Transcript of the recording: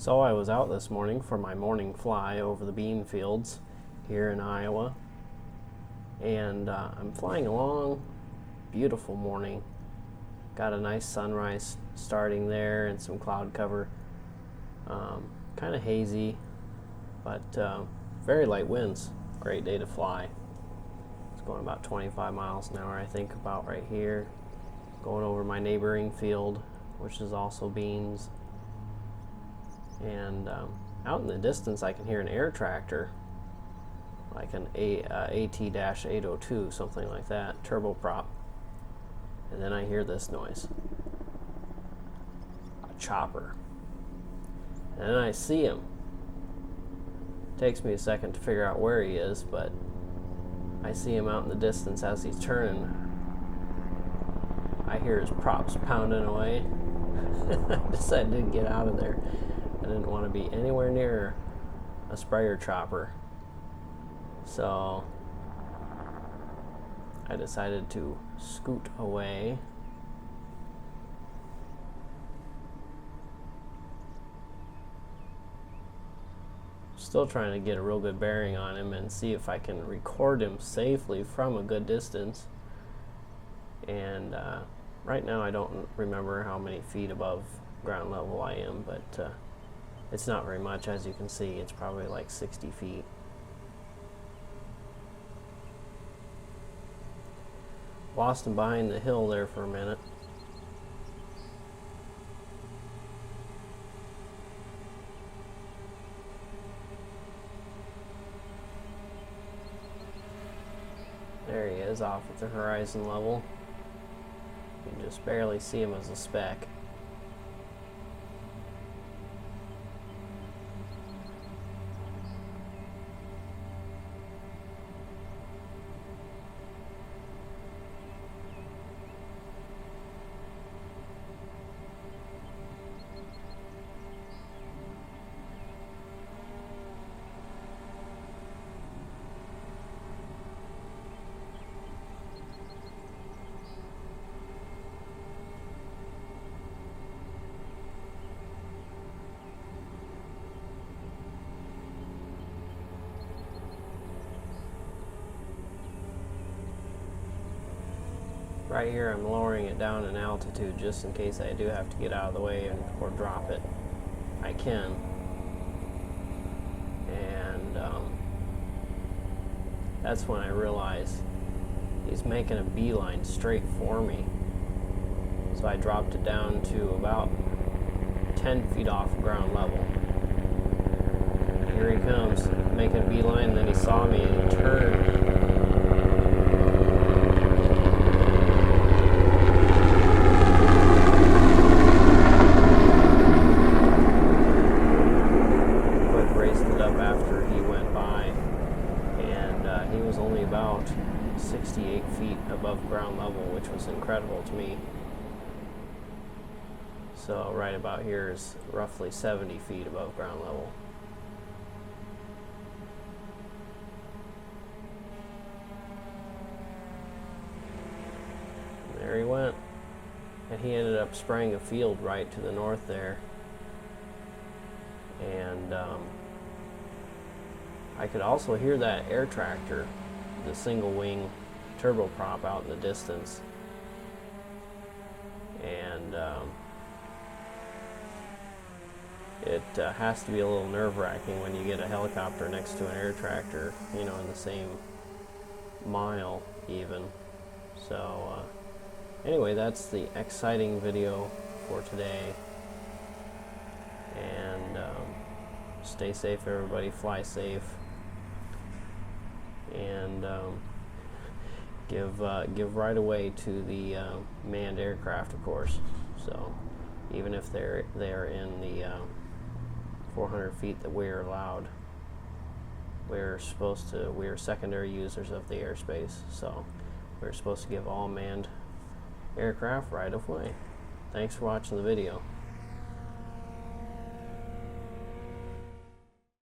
So I was out this morning for my morning fly over the bean fields here in Iowa, and I'm flying along. Beautiful morning. Got a nice sunrise starting there and some cloud cover. Kind of hazy, but very light winds. Great day to fly. It's going about 25 miles an hour, I think, about right here. Going over my neighboring field, which is also beans. And out in the distance, I can hear an air tractor, like an AT-802, something like that, turboprop. And then I hear this noise, a chopper. And then I see him. Takes me a second to figure out where he is, but I see him out in the distance as he's turning. I hear his props pounding away. I decided to get out of there. I didn't want to be anywhere near a sprayer chopper. So I decided to scoot away. Still trying to get a real good bearing on him and see if I can record him safely from a good distance. And right now I don't remember how many feet above ground level I am, but it's not very much. As you can see, it's probably like 60 feet. Lost him behind the hill there for a minute. There he is, off at the horizon level. You can just barely see him as a speck. Right here I'm lowering it down in altitude just in case I do have to get out of the way or drop it. I can. And that's when I realize he's making a beeline straight for me. So I dropped it down to about 10 feet off ground level. And here he comes, making a beeline, and then he saw me and he turned. After he went by, and he was only about 68 feet above ground level, which was incredible to me. So right about here is roughly 70 feet above ground level. And there he went, and he ended up spraying a field right to the north there. And I could also hear that air tractor, the single wing turboprop, out in the distance. And it has to be a little nerve-wracking when you get a helicopter next to an air tractor, you know, in the same mile even. So anyway, that's the exciting video for today. And stay safe, everybody. Fly safe. And give right away to the manned aircraft, of course. So even if they're in the 400 feet that we're allowed, we're secondary users of the airspace. So we're supposed to give all manned aircraft right of way. Thanks for watching the video.